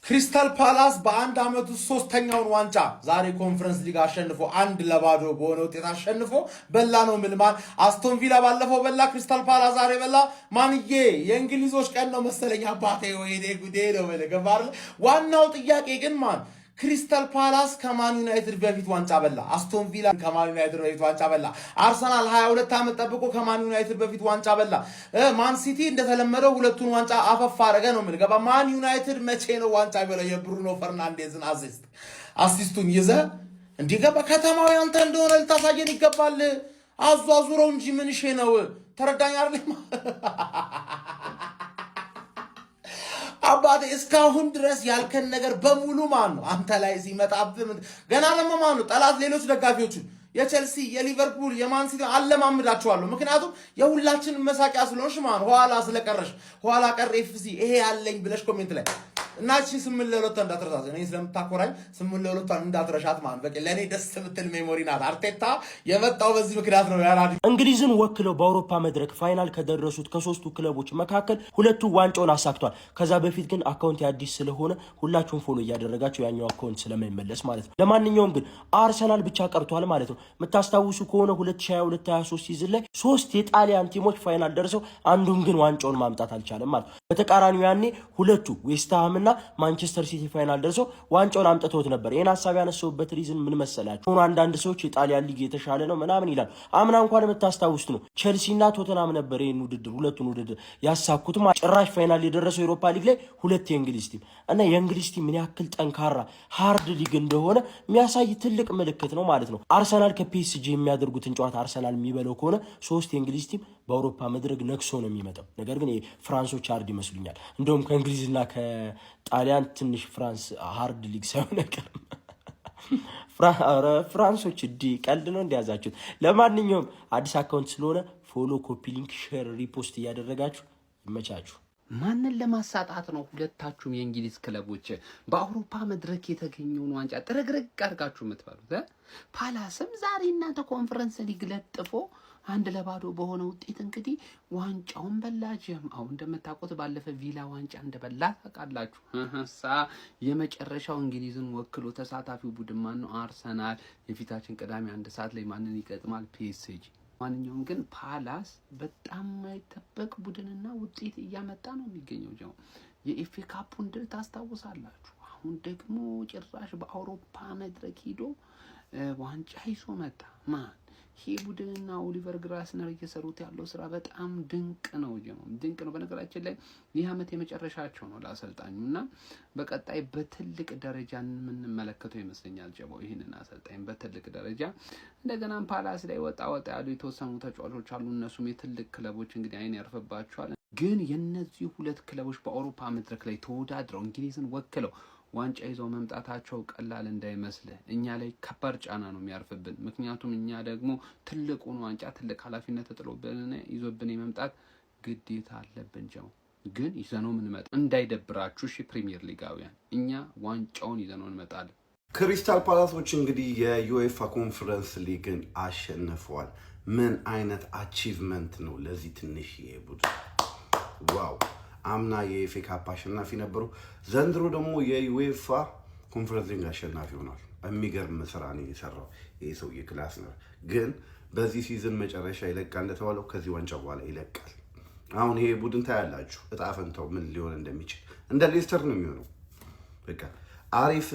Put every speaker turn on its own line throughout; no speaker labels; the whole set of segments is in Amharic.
ክሪስታል ፓላስ በአንድ አመቱ ሶስተኛውን ዋንጫ ዛሬ ኮንፈረንስ ሊግ አሸንፎ 1-0 በሆነ ውጤት አሸንፎ በላ ነው ምልማን አስቶን ቪላ ባለፈው በላ ክሪስታል ፓላስ ዛሬ በላ ማንዬ የእንግሊዞች ቀን ነው መሰለኝ አባቴ ወይኔ ጉዴ ነው በለገባር ዋናው ጥያቄ ግን ማን ክሪስታል ፓላስ ከማን ዩናይትድ በፊት ዋንጫ በላ አስቶን ቪላ ከማን ዩናይትድ በፊት ዋንጫ በላ አርሰናል 22 አመት ጠብቆ ከማን ዩናይትድ በፊት ዋንጫ በላ ማን ሲቲ እንደተለመደው ሁለቱን ዋንጫ አፈፋ አረገ ነው ምን ገባ ማን ዩናይትድ መቼ ነው ዋንጫ በለው የብሩኖ ፈርናንዴዝን አሲስቱን ይዘ እንዲገባ ከተማው ያንተ እንደሆነ ልታሳየን ይገባል አዟዙረው እንጂ ምን ሼ ነው ተረዳኝ አይደል አባቴ እስካሁን ድረስ ያልከን ነገር በሙሉ ማን ነው አንተ ላይ ሲመጣብህ ገና ለማን ነው ጠላት ሌሎች ደጋፊዎች የቼልሲ የሊቨርፑል የማን ሲቲ አለማምዳቸዋለሁ ምክንያቱም የሁላችን መሳቂያ ስለሆንሽ ማን ኋላ ስለቀረሽ ኋላ ቀር ኤፍሲ ይሄ ያለኝ ብለሽ ኮሜንት ላይ እናቺ 8-2 እንዳትረሳት እኔ ስለምታቆራኝ 8-2 እንዳትረሻት ማን በቃ ለኔ ደስ የምትል ሜሞሪ ናት አርቴታ የመጣው በዚህ ምክንያት ነው ያራዲ
እንግሊዝን ወክለው በአውሮፓ መድረክ ፋይናል ከደረሱት ከሶስቱ ክለቦች መካከል ሁለቱ ዋንጫውን አሳክቷል ከዛ በፊት ግን አካውንት አዲስ ስለሆነ ሁላችሁም ፎሎ እያደረጋችሁ ያኛው አካውንት ስለማይመለስ ማለት ነው ለማንኛውም ግን አርሰናል ብቻ ቀርቷል ማለት ነው መታስተዋውሱ ከሆነ 2022-23 ሲዝን ላይ ሶስት የጣሊያን ቲሞች ፋይናል ደርሰው አንዱም ግን ዋንጫውን ማምጣት አልቻለም ማለት ነው በተቃራኒው ያኔ ሁለቱ ዌስትሃም እና ማንቸስተር ሲቲ ፋይናል ደርሰው ዋንጫውን አምጥተውት ነበር የና ሐሳብ ያነሱበት ሪዝን ምን መሰላችሁ ሆኖ አንዳንድ ሰዎች የጣሊያን ሊግ የተሻለ ነው ምናምን ይላል አምና እንኳን መታስተዋውሱት ነው ቼልሲ እና ቶተናም ነበር ይሄን ውድድር ሁለቱን ውድድር ያሳኩት ጭራሽ ፋይናል የደረሰው ዩሮፓ ሊግ ላይ ሁለት የእንግሊዝ ቲም እና የእንግሊዝ ቲም ምን ያክል ጠንካራ ሃርድ ሊግ እንደሆነ የሚያሳይ ትልቅ ምልክት ነው ማለት ነው አርሰናል ከፒኤስጂ የሚያደርጉትን ጨዋታ አርሰናል የሚበለው ከሆነ ሶስት የእንግሊዝ ቲም በአውሮፓ መድረክ ነክሶ ነው የሚመጣው ነገር ግን ፍራንሶች ሃርድ ይመስሉኛል እንደውም ከእንግሊዝና ከጣሊያን ትንሽ ፍራንስ ሃርድ ሊግ ሳይሆን አይቀርም ፍራንሶች ቀልድ ነው እንዲያዛችሁት ለማንኛውም አዲስ አካውንት ስለሆነ ፎሎ ኮፒ ሊንክ ሼር ሪፖስት እያደረጋችሁ ይመቻችሁ
ማንን ለማሳጣት ነው ሁለታችሁም የእንግሊዝ ክለቦች በአውሮፓ መድረክ የተገኘውን ዋንጫ ጥረግረግ አድርጋችሁ የምትበሉት ፓላስም ዛሬ እናንተ ኮንፈረንስ ሊግ ለጥፎ 1-0 በሆነ ውጤት እንግዲህ ዋንጫውን በላጅም አሁን እንደምታውቁት ባለፈ ቪላ ዋንጫ እንደበላ ታውቃላችሁ የመጨረሻው እንግሊዝን ወክሎ ተሳታፊው ቡድን ማን ነው አርሰናል የፊታችን ቅዳሜ 1 ሰዓት ላይ ማንን ይገጥማል ፒኤስጂ ማንኛውም ግን ፓላስ በጣም ማይተበቅ ቡድንና ውጤት እያመጣ ነው የሚገኘው ጀው የኤፍኤ ካፑን ድል ታስታውሳላችሁ አሁን ደግሞ ጭራሽ በአውሮፓ መድረክ ሄዶ ዋንጫ ይዞ መጣ ማን ይሄ ቡድንና ኦሊቨር ግራስነር እየሰሩት ያለው ስራ በጣም ድንቅ ነው ድንቅ ነው በነገራችን ላይ ይህ አመት የመጨረሻቸው ነው ለአሰልጣኙና በቀጣይ በትልቅ ደረጃ የምንመለከተው ይመስለኛል ጀባው ይሄንን አሰልጣኝ በትልቅ ደረጃ እንደገና ፓላስ ላይ ወጣ ያሉ የተወሰኑ ተጫዋቾች አሉ እነሱም የትልቅ ክለቦች እንግዲህ አይን ያርፈባቸዋል ግን የነዚህ ሁለት ክለቦች በአውሮፓ መድረክ ላይ ተወዳድረው እንግሊዝን ወክለው ዋንጫ ይዘው መምጣታቸው ቀላል እንዳይመስል እኛ ላይ ከባድ ጫና ነው የሚያርፍብን ምክንያቱም እኛ ደግሞ ትልቁን ዋንጫ ትልቅ ኃላፊነት ተጥሎብን ይዞብን የመምጣት ግዴታ አለብን ጀው ግን ይዘነው እንመጣ እንዳይደብራችሁ እሺ ፕሪሚየር ሊጋውያን እኛ ዋንጫውን ይዘነው እንመጣለን
ክሪስታል ፓላሶች እንግዲህ የዩኤፋ ኮንፈረንስ ሊግን አሸንፈዋል ምን አይነት አቺቭመንት ነው ለዚህ ትንሽ ቡድን ዋው አምና የኤፍኤ ካፕ አሸናፊ ነበሩ ዘንድሮ ደግሞ የዩኤፋ ኮንፈረንስ ሊግ አሸናፊ ሆኗል በሚገርም ስራ ነው የሰራው ይሄ ሰው የክላስ ነው ግን በዚህ ሲዝን መጨረሻ ይለቃል እንደተባለው ከዚህ ዋንጫ በኋላ ይለቃል አሁን ይሄ ቡድን ታያላችሁ እጣ ፈንታው ምን ሊሆን እንደሚችል እንደ ሌስተር ነው የሚሆነው በቃ አሪፍ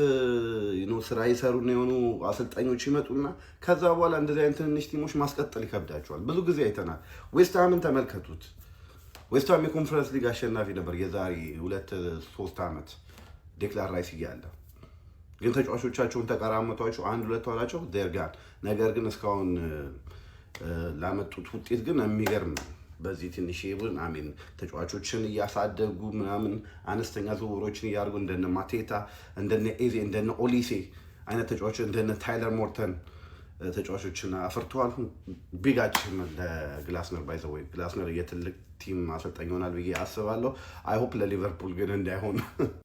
ስራ ይሰሩ ነው የሆኑ አሰልጣኞች ይመጡና ከዛ በኋላ እንደዚህ አይነት ትንሽ ቲሞች ማስቀጠል ይከብዳቸዋል ብዙ ጊዜ አይተናል ዌስትሃምን ተመልከቱት ዌስትሃም የኮንፈረንስ ሊግ አሸናፊ ነበር የዛሬ 2-3 አመት ዴክላን ራይስ እያለ ግን ተጫዋቾቻቸውን ተቀራመቷቸው 1-2 ዋላቸው ደርጋን ነገር ግን እስካሁን ላመጡት ውጤት ግን የሚገርም በዚህ ትንሽ ቡድን አሜን ተጫዋቾችን እያሳደጉ ምናምን አነስተኛ ዝውውሮችን ያርጉ እንደነ ማቴታ እንደነ ኤዜ እንደነ ኦሊሴ አይነት ተጫዋቾች እንደነ ታይለር ሞርተን ተጫዋቾችን አፍርተዋል። ቢግ አቺቭመንት ለግላስነር ባይ ዘ ወይ ግላስነር የትልቅ ቲም አሰልጣኝ ይሆናል ብዬ አስባለሁ። አይ ሆፕ ለሊቨርፑል ግን እንዳይሆን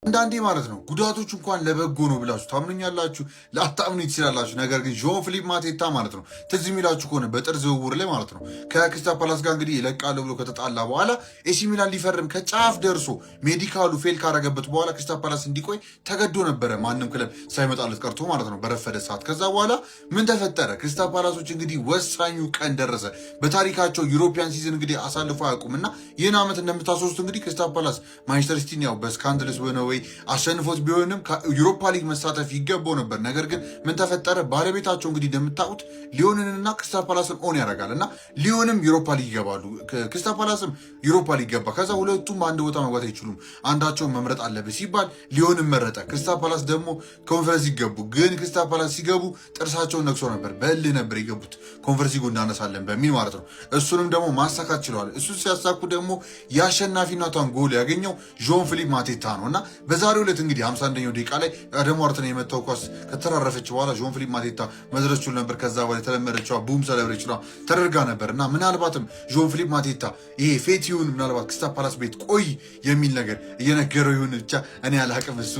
አንዳንዴ ማለት ነው ጉዳቶች እንኳን ለበጎ ነው ብላችሁ ታምኑኛላችሁ፣ ላታምኑ ትችላላችሁ። ነገር ግን ዦን ፊሊፕ ማቴታ ማለት ነው ትዝ የሚላችሁ ከሆነ በጥር ዝውውር ላይ ማለት ነው ከክሪስታል ፓላስ ጋር እንግዲህ ይለቃል ብሎ ከተጣላ በኋላ ኤሲ ሚላን ሊፈርም ከጫፍ ደርሶ ሜዲካሉ ፌል ካረገበት በኋላ ክሪስታል ፓላስ እንዲቆይ ተገዶ ነበረ፣ ማንም ክለብ ሳይመጣለት ቀርቶ ማለት ነው በረፈደ ሰዓት። ከዛ በኋላ ምን ተፈጠረ? ክሪስታል ፓላሶች እንግዲህ ወሳኙ ቀን ደረሰ። በታሪካቸው ዩሮፒያን ሲዝን እንግዲህ አሳልፎ አያውቁም። እና ይህን ዓመት እንደምታስወስቱ እንግዲህ ክሪስታል ፓላስ ማንቸስተር ሲቲን ያው በስካንድልስ በሆነ ወይ አሸንፎት ቢሆንም ዩሮፓ ሊግ መሳተፍ ይገባው ነበር። ነገር ግን ምን ተፈጠረ? ባለቤታቸው እንግዲህ እንደምታውቁት ሊዮንንና ክሪስታል ፓላስን ኦን ያደርጋል እና ሊዮንም ዩሮፓ ሊግ ይገባሉ፣ ክሪስታል ፓላስም ዩሮፓ ሊግ ገባ። ከዛ ሁለቱም በአንድ ቦታ መግባት አይችሉም፣ አንዳቸውን መምረጥ አለብህ ሲባል ሊዮንን መረጠ። ክሪስታል ፓላስ ደግሞ ኮንፈረንስ ይገቡ። ግን ክሪስታል ፓላስ ሲገቡ ጥርሳቸውን ነክሶ ነበር፣ በእልህ ነበር የገቡት ኮንፈረንስ ሊጉ እናነሳለን በሚል ማለት ነው። እሱንም ደግሞ ማሳካት ችለዋል። እሱ ሲያሳኩ ደግሞ የአሸናፊነቷን ጎል ያገኘው ዦን ፊሊፕ ማቴታ ነው እና በዛሬው ዕለት እንግዲህ 51ኛው ደቂቃ ላይ አደም ዋርተን የመታው ኳስ ከተራረፈች በኋላ ዦን ፊሊፕ ማቴታ መድረስ ችሎ ነበር። ከዛ በኋላ የተለመደችው ቡም ሰለብሬሽን ተደርጋ ነበር እና ምናልባትም ዦን ፊሊፕ ማቴታ ይሄ ፌቲውን ምናልባት ክሪስታል ፓላስ ቤት ቆይ የሚል ነገር እየነገረው ይሁን ብቻ እኔ አላቅም። እሱ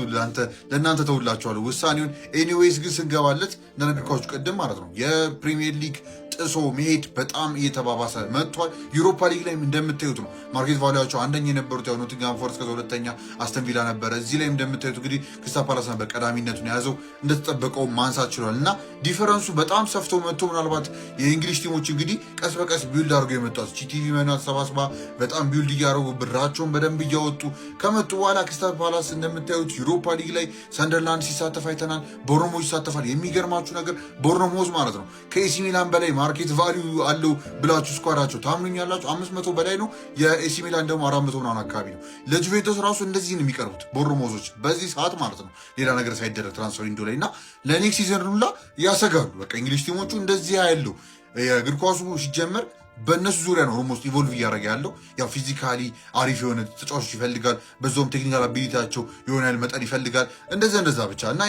ለእናንተ ተውላችኋለሁ ውሳኔውን። ኤኒዌይስ ግን ስንገባለት እንደነገርኳችሁ ቅድም ማለት ነው የፕሪሚየር ሊግ ጥሶ መሄድ በጣም እየተባባሰ መጥቷል። ዩሮፓ ሊግ ላይ እንደምታዩት ነው ማርኬት ቫሉያቸው አንደኛ የነበሩት ያው ኖቲንግሃም ፎረስት ከዛ ሁለተኛ አስተን ቪላ ነበረ። እዚህ ላይ እንደምታዩት እንግዲህ ክሪስታል ፓላስ ነበር ቀዳሚነቱን የያዘው፣ እንደተጠበቀው ማንሳት ችሏል እና ዲፈረንሱ በጣም ሰፍቶ መጥቶ ምናልባት የእንግሊዝ ቲሞች እንግዲህ ቀስ በቀስ ቢውልድ አድርገው የመጧት ጂቲቪ መናት ሰባስባ በጣም ቢውልድ እያደረጉ ብራቸውን በደንብ እያወጡ ከመጡ በኋላ ክሪስታል ፓላስ እንደምታዩት ዩሮፓ ሊግ ላይ ሰንደርላንድ ሲሳተፍ አይተናል። ቦርንሞዝ ይሳተፋል። የሚገርማችሁ ነገር ቦርንሞዝ ማለት ነው ከኤሲ ሚላን በላይ ማርኬት ቫሊዩ አለው ብላችሁ ስኳዳቸው ታምኑኛላችሁ? 500 በላይ ነው። የኤሲ ሚላን ደግሞ 400 ምናምን አካባቢ ነው። ለጁቬንቱስ ራሱ እንደዚህ ነው የሚቀርቡት ቦርንሞዞች በዚህ ሰዓት ማለት ነው፣ ሌላ ነገር ሳይደረግ ትራንስፈር ዊንዶ ላይ እና ለኔክስት ሲዝን ሁላ ያሰጋሉ። በቃ እንግሊዝ ቲሞቹ እንደዚህ ያለው የእግር ኳሱ ሲጀመር በእነሱ ዙሪያ ነው ኦልሞስት ኢቮልቭ እያደረገ ያለው። ያው ፊዚካሊ አሪፍ የሆነ ተጫዋቾች ይፈልጋል፣ በዛውም ቴክኒካል አቢሊቲያቸው የሆነ ያህል መጠን ይፈልጋል። እንደዛ ብቻ እና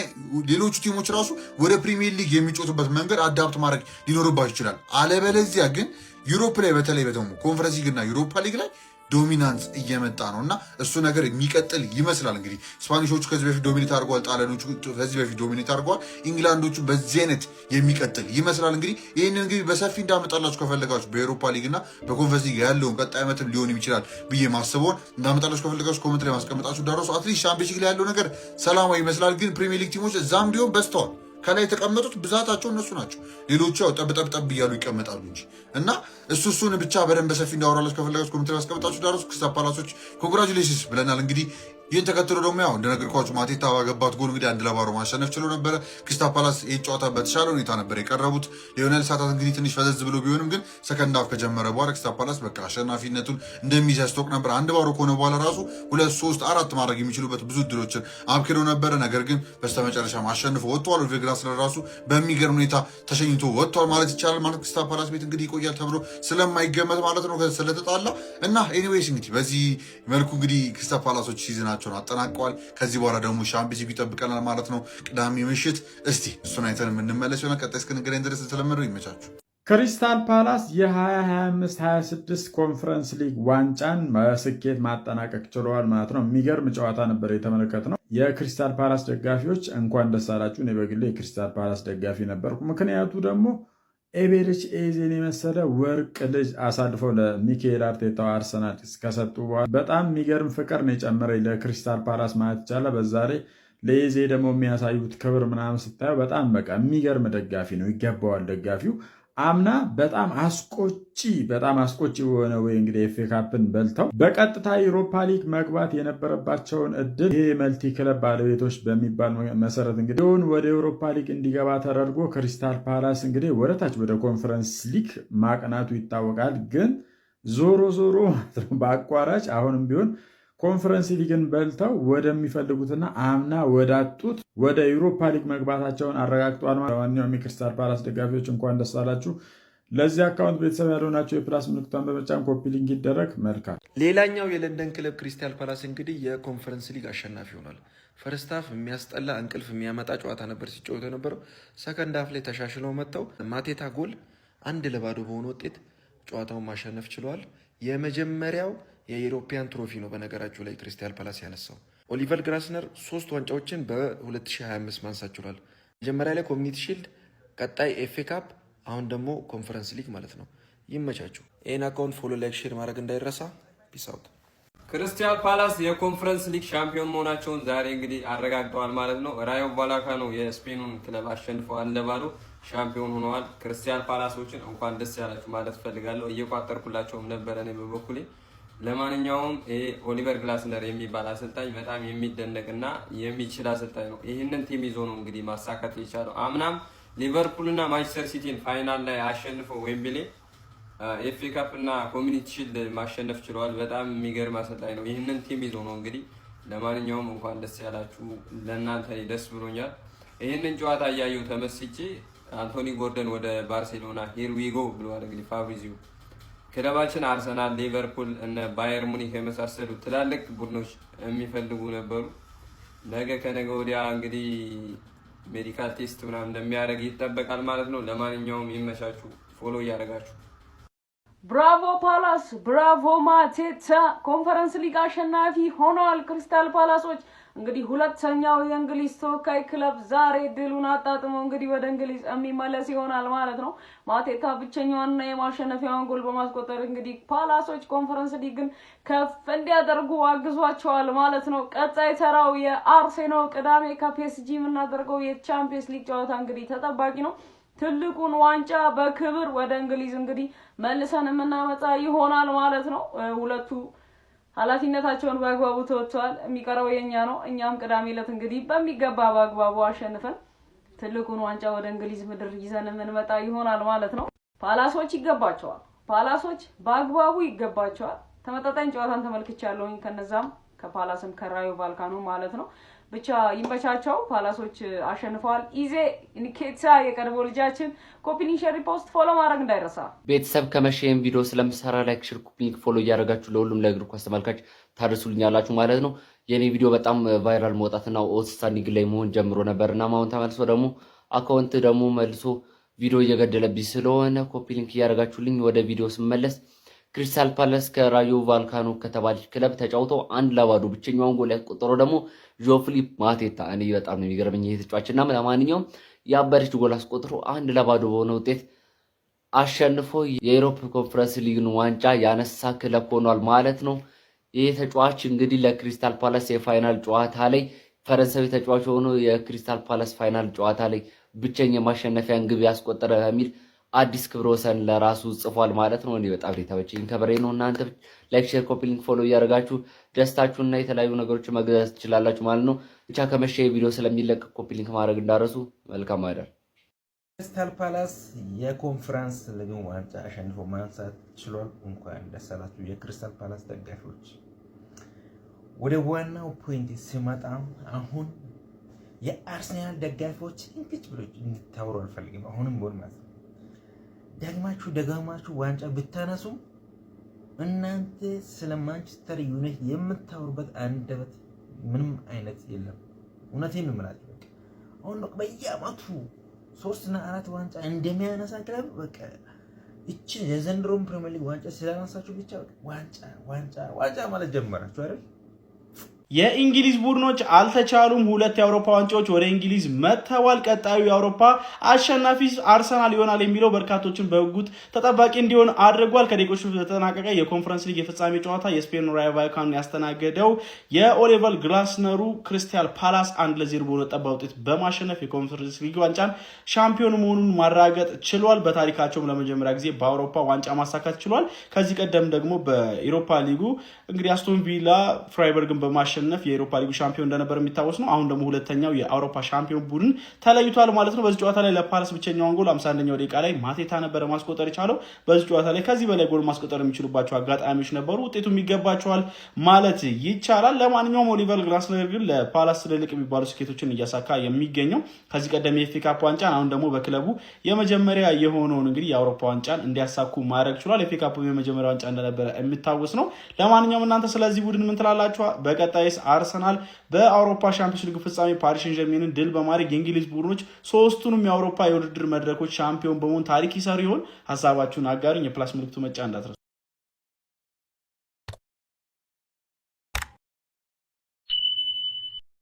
ሌሎቹ ቲሞች ራሱ ወደ ፕሪሚየር ሊግ የሚጮቱበት መንገድ አዳፕት ማድረግ ሊኖርባቸው ይችላል። አለበለዚያ ግን ዩሮፕ ላይ በተለይ ደግሞ ኮንፈረንስ ሊግ እና ዩሮፓ ሊግ ላይ ዶሚናንስ እየመጣ ነው እና እሱ ነገር የሚቀጥል ይመስላል። እንግዲህ ስፓኒሾቹ ከዚህ በፊት ዶሚኔት አድርገዋል፣ ጣሊያኖቹ ከዚህ በፊት ዶሚኔት አድርገዋል፣ ኢንግላንዶቹ በዚህ አይነት የሚቀጥል ይመስላል። እንግዲህ ይህንን እንግዲህ በሰፊ እንዳመጣላችሁ ከፈለጋችሁ በኤሮፓ ሊግ እና በኮንፈረንስ ሊግ ያለውን ቀጣይ ዓመትም ሊሆን ይችላል ብዬ ማስበውን እንዳመጣላችሁ ከፈለጋችሁ ኮመንት ላይ ማስቀመጣችሁ ዳረሱ። አትሊስት ሻምፒዮንስ ሊግ ላይ ያለው ነገር ሰላማዊ ይመስላል። ግን ፕሪሚየር ሊግ ቲሞች እዛም ቢሆን በዝተዋል። ከላይ የተቀመጡት ብዛታቸው እነሱ ናቸው። ሌሎቹ ያው ጠብጠብጠብ እያሉ ይቀመጣሉ እንጂ እና እሱን ብቻ በደንብ በሰፊ እንዳወራላችሁ ከፈለጋችሁ ኮሜንት ላይ አስቀምጣችሁ ዳረሱ። ክሪስታል ፓላሶች ኮንግራቹሌሽንስ ብለናል። እንግዲህ ይህን ተከትሎ ደግሞ ያው እንደነገርኳችሁ ማቴታ ባገባት ጎል እንግዲህ 1-0 ማሸነፍ ችሎ ነበረ። ክሪስታል ፓላስ ይህ ጨዋታ በተሻለ ሁኔታ ነበር የቀረቡት። ሊዮኔል ሳታት እንግዲህ ትንሽ ፈዘዝ ብሎ ቢሆንም ግን ሰከንድ ሃፍ ከጀመረ በኋላ ክሪስታል ፓላስ በቃ አሸናፊነቱን እንደሚይዝ ያስታውቅ ነበር። 1-0 ከሆነ በኋላ ራሱ 2፣ 3፣ 4 ማድረግ የሚችሉበት ብዙ እድሎችን አብክሎ ነበረ። ነገር ግን በስተመጨረሻ አሸንፎ ወጥቷል። ኦሊቬ ግላስነር ራሱ በሚገርም ሁኔታ ተሸኝቶ ወጥቷል ማለት ይቻላል። ማለት ክሪስታል ፓላስ ቤት እንግዲህ ይቆያል ተብሎ ስለማይገመት ማለት ነው ስለተጣላ እና ኤኒዌይስ እንግዲህ በዚህ መልኩ እንግዲህ ክሪስታል ፓላሶች ሲዝናቸውን አጠናቀዋል። ከዚህ በኋላ ደግሞ ሻምፒዮንስ ሊግ ይጠብቀናል ማለት ነው ቅዳሜ ምሽት። እስቲ እሱን አይተን የምንመለስ ይሆናል። ቀጣይ እስክንገናኝ ድረስ የተለመደው ይመቻችሁ።
ክሪስታል ፓላስ የ2025/26 ኮንፈረንስ ሊግ ዋንጫን በስኬት ማጠናቀቅ ችለዋል ማለት ነው። የሚገርም ጨዋታ ነበር የተመለከትነው። የክሪስታል ፓላስ ደጋፊዎች እንኳን ደስ አላችሁ። እኔ በግሌ የክሪስታል ፓላስ ደጋፊ ነበርኩ። ምክንያቱ ደግሞ ኤቤሬቺ ኤዜን የመሰለ ወርቅ ልጅ አሳልፈው ለሚካኤል አርቴታው አርሰናል ከሰጡ በኋላ በጣም የሚገርም ፍቅር ነው የጨመረኝ ለክሪስታል ፓላስ ማለት ይቻላል። በዛ ላይ ለኤዜ ደግሞ የሚያሳዩት ክብር ምናምን ስታየው በጣም በቃ የሚገርም ደጋፊ ነው። ይገባዋል ደጋፊው። አምና በጣም አስቆጪ የሆነ ወይ እንግዲህ ኤፍ ኤ ካፕን በልተው በቀጥታ ዩሮፓ ሊግ መግባት የነበረባቸውን እድል ይሄ መልቲ ክለብ ባለቤቶች በሚባል መሰረት እንግዲህ ወደ ዩሮፓ ሊግ እንዲገባ ተደርጎ ክሪስታል ፓላስ እንግዲህ ወደታች ወደ ኮንፈረንስ ሊግ ማቅናቱ ይታወቃል። ግን ዞሮ በአቋራጭ አሁንም ቢሆን ኮንፈረንስ ሊግን በልተው ወደሚፈልጉትና አምና ወዳጡት ወደ ዩሮፓ ሊግ መግባታቸውን አረጋግጧል። ለማንኛውም የክሪስታል ፓላስ ደጋፊዎች እንኳን ደስ አላችሁ። ለዚህ አካውንት ቤተሰብ ያልሆናቸው የፕላስ ምልክቷን በመጫን ኮፒ ሊንክ ይደረግ። መልካም።
ሌላኛው የለንደን ክለብ ክሪስታል ፓላስ እንግዲህ የኮንፈረንስ ሊግ አሸናፊ ሆኗል። ፈርስት ሃፍ የሚያስጠላ እንቅልፍ የሚያመጣ ጨዋታ ነበር ሲጫወቱ የነበረው። ሰከንድ ሃፍ ላይ ተሻሽለው መጥተው ማቴታ ጎል 1-0 በሆነ ውጤት ጨዋታውን ማሸነፍ ችለዋል። የመጀመሪያው የኢሮፒያን ትሮፊ ነው በነገራችሁ ላይ ክሪስታል ፓላስ ያነሳው። ኦሊቨር ግላስነር 3 ዋንጫዎችን በ2025 ማንሳት ችሏል። መጀመሪያ ላይ ኮሚኒቲ ሺልድ፣ ቀጣይ ኤፍኤ ካፕ፣ አሁን ደግሞ ኮንፈረንስ ሊግ ማለት ነው። ይመቻችሁ። ይህን አካውንት ፎሎ፣ ላይክ፣ ሼር ማድረግ እንዳይረሳ። ፒስ አውት።
ክሪስታል ፓላስ የኮንፈረንስ ሊግ ሻምፒዮን መሆናቸውን ዛሬ እንግዲህ አረጋግጠዋል ማለት ነው። ራዮ ቫላካኖ የስፔኑን ክለብ አሸንፈዋል፣ 1-0 ሻምፒዮን ሆነዋል። ክሪስታል ፓላሶችን እንኳን ደስ ያላችሁ ማለት ፈልጋለሁ። እየቋጠርኩላቸውም ነበረ እኔ በበኩሌ። ለማንኛውም ይሄ ኦሊቨር ግላስነር የሚባል አሰልጣኝ በጣም የሚደነቅና የሚችል አሰልጣኝ ነው። ይህንን ቲም ይዞ ነው እንግዲህ ማሳካት የቻለው። አምናም ሊቨርፑል እና ማንቸስተር ሲቲን ፋይናል ላይ አሸንፈው ዌምብሌ ኤፍኤ ካፕ እና ኮሚኒቲ ሺልድ ማሸነፍ ችለዋል። በጣም የሚገርም አሰልጣኝ ነው። ይህንን ቲም ይዞ ነው እንግዲህ። ለማንኛውም እንኳን ደስ ያላችሁ። ለእናንተ ደስ ብሎኛል። ይህንን ጨዋታ እያየሁ ተመስጬ አንቶኒ ጎርደን ወደ ባርሴሎና ሄር ዊጎ ብለዋል። እንግዲህ ፋብሪዚዮ ክለባችን አርሰናል፣ ሊቨርፑል እና ባየር ሙኒክ የመሳሰሉ ትላልቅ ቡድኖች የሚፈልጉ ነበሩ። ነገ ከነገ ወዲያ እንግዲህ ሜዲካል ቴስት ምናምን እንደሚያደርግ ይጠበቃል ማለት ነው። ለማንኛውም ይመቻችሁ፣ ፎሎ እያደረጋችሁ።
ብራቮ ፓላስ፣ ብራቮ ማቴታ። ኮንፈረንስ ሊግ አሸናፊ ሆነዋል ክሪስታል ፓላሶች። እንግዲህ ሁለተኛው የእንግሊዝ ተወካይ ክለብ ዛሬ ድሉን አጣጥሞ እንግዲህ ወደ እንግሊዝ የሚመለስ ይሆናል ማለት ነው። ማቴታ ብቸኛዋንና የማሸነፊያውን ጎል በማስቆጠር እንግዲህ ፓላሶች ኮንፈረንስ ሊግን ከፍ እንዲያደርጉ አግዟቸዋል ማለት ነው። ቀጣይ ተራው የአርሴናል ቅዳሜ ከፒኤስጂ የምናደርገው የቻምፒየንስ ሊግ ጨዋታ እንግዲህ ተጠባቂ ነው። ትልቁን ዋንጫ በክብር ወደ እንግሊዝ እንግዲህ መልሰን የምናመጣ ይሆናል ማለት ነው። ሁለቱ ኃላፊነታቸውን በአግባቡ ተወጥተዋል። የሚቀረው የኛ ነው። እኛም ቅዳሜ ዕለት እንግዲህ በሚገባ በአግባቡ አሸንፈን ትልቁን ዋንጫ ወደ እንግሊዝ ምድር ይዘን የምንመጣ ይሆናል ማለት ነው። ፓላሶች ይገባቸዋል። ፓላሶች በአግባቡ ይገባቸዋል። ተመጣጣኝ ጨዋታን ተመልክቻለሁኝ ከነዛም ከፓላስም ከራዮ ቫልካኖ ማለት ነው። ብቻ ይመቻቸው። ፓላሶች አሸንፈዋል። ኢዜ ኢንኬታ የቀድሞ ልጃችን ኮፒኒንግ ሼር ሪፖስት ፎሎ ማድረግ እንዳይረሳ።
ቤተሰብ ከመሸም ቪዲዮ ስለምሰራ ላይክ ሼር ኮፒኒንግ ፎሎ እያደረጋችሁ ለሁሉም ለእግር ኳስ ተመልካች ታደርሱልኛላችሁ ማለት ነው። የኔ ቪዲዮ በጣም ቫይራል መውጣትና ኦትስታንዲንግ ላይ መሆን ጀምሮ ነበርና አሁን ተመልሶ ደግሞ አካውንት ደግሞ መልሶ ቪዲዮ እየገደለብኝ ስለሆነ ኮፒኒንግ እያደረጋችሁልኝ ወደ ቪዲዮ ስመለስ ክሪስታል ፓላስ ከራዮ ቫልካኖ ከተባለች ክለብ ተጫውቶ 1-0 ብቸኛውን ጎል ያስቆጠረው ደግሞ ጆፍሊፕ ማቴታ። እኔ በጣም ነው የሚገርመኝ ይሄ ተጫዋችና ለማንኛውም ያበረች ጎል አስቆጥሮ 1-0 በሆነ ውጤት አሸንፎ የዩሮፕ ኮንፈረንስ ሊግን ዋንጫ ያነሳ ክለብ ሆኗል ማለት ነው። ይሄ ተጫዋች እንግዲህ ለክሪስታል ፓላስ የፋይናል ጨዋታ ላይ ፈረንሳዊ ተጫዋች ሆኖ የክሪስታል ፓላስ ፋይናል ጨዋታ ላይ ብቸኛ ማሸነፊያን ግብ ያስቆጠረ በሚል አዲስ ክብረ ወሰን ለራሱ ጽፏል ማለት ነው። እኔ በጣም ተመቸኝ። ከበሬ ነው። እናንተ ላይክ ሼር ኮፒ ሊንክ ፎሎ እያደረጋችሁ ደስታችሁንና የተለያዩ ነገሮችን መግለጽ ትችላላችሁ ማለት ነው። ብቻ ከመሸ ቪዲዮ ስለሚለቀቅ ኮፒ ሊንክ ማድረግ እንዳረሱ። መልካም አይደል።
ክሪስታል ፓላስ የኮንፈረንስ ሊግን ዋንጫ አሸንፎ ማንሳት ችሏል። እንኳን ደስ አላችሁ የክሪስታል ፓላስ ደጋፊዎች። ወደ ዋናው ፖይንት ሲመጣ አሁን የአርሰናል ደጋፊዎች እንግዲህ ብሎ እንድታወሩ አልፈልግም። አሁንም ቦል ማለት ደጋማችሁ ዋንጫ ብታነሱ እናንተ ስለ ማንቸስተር ዩናይትድ የምታወሩበት አንደበት ምንም አይነት የለም። እውነቴን ነው የምላችሁ። በቃ አሁን ነው በየዓመቱ 3 እና 4 ዋንጫ እንደሚያነሳ ክለብ በቃ እቺ የዘንድሮም ፕሪሚየር ሊግ ዋንጫ ስላነሳችሁ ብቻ ዋንጫ ማለት ጀመራችሁ አይደል?
የእንግሊዝ ቡድኖች አልተቻሉም። 2 የአውሮፓ ዋንጫዎች ወደ እንግሊዝ መጥተዋል። ቀጣዩ የአውሮፓ አሸናፊ አርሰናል ይሆናል የሚለው በርካቶችን በጉጉት ተጠባቂ እንዲሆን አድርጓል። ከደቂቆች በተጠናቀቀ የኮንፈረንስ ሊግ የፍጻሜ ጨዋታ የስፔን ራዮ ቫልካኖ ያስተናገደው የኦሊቨር ግላስነሩ ክሪስታል ፓላስ 1-0 በሆነ ጠባብ ውጤት በማሸነፍ የኮንፈረንስ ሊግ ዋንጫን ሻምፒዮን መሆኑን ማረጋገጥ ችሏል። በታሪካቸውም ለመጀመሪያ ጊዜ በአውሮፓ ዋንጫ ማሳካት ችሏል። ከዚህ ቀደም ደግሞ በኢሮፓ ሊጉ እንግዲህ አስቶን ቪላ ፍራይበርግን በማሸነፍ በማሸነፍ የአውሮፓ ሊግ ሻምፒዮን እንደነበር የሚታወስ ነው። አሁን ደግሞ ሁለተኛው የአውሮፓ ሻምፒዮን ቡድን ተለይቷል ማለት ነው። በዚህ ጨዋታ ላይ ለፓላስ ብቸኛውን ጎል 51ኛው ደቂቃ ላይ ማቴታ ነበረ ማስቆጠር የቻለው። በዚህ ጨዋታ ላይ ከዚህ በላይ ጎል ማስቆጠር የሚችሉባቸው አጋጣሚዎች ነበሩ። ውጤቱ የሚገባቸዋል ማለት ይቻላል። ለማንኛውም ኦሊቨር ግላስነር ግን ለፓላስ ትልልቅ የሚባሉ ስኬቶችን እያሳካ የሚገኘው ከዚህ ቀደም የኤፍኤ ካፕ ዋንጫን አሁን ደግሞ በክለቡ የመጀመሪያ የሆነውን እንግዲህ የአውሮፓ ዋንጫን እንዲያሳኩ ማድረግ ችሏል። ኤፍኤ ካፕ የመጀመሪያ ዋንጫ እንደነበረ የሚታወስ ነው። ለማንኛውም እናንተ ስለዚህ ቡድን ምን ትላላችሁ? በቀጣይስ አርሰናል በአውሮፓ ሻምፒዮንስ ሊግ ፍጻሜ ፓሪስ ሴን ጀርሜንን ድል በማድረግ የእንግሊዝ ቡድኖች ሶስቱንም የአውሮፓ የውድድር መድረኮች ሻምፒዮን በመሆን ታሪክ ይሰሩ ይሆን? ሀሳባችሁን አጋሩኝ። የፕላስ ምልክቱ መጫ እንዳትረሱ።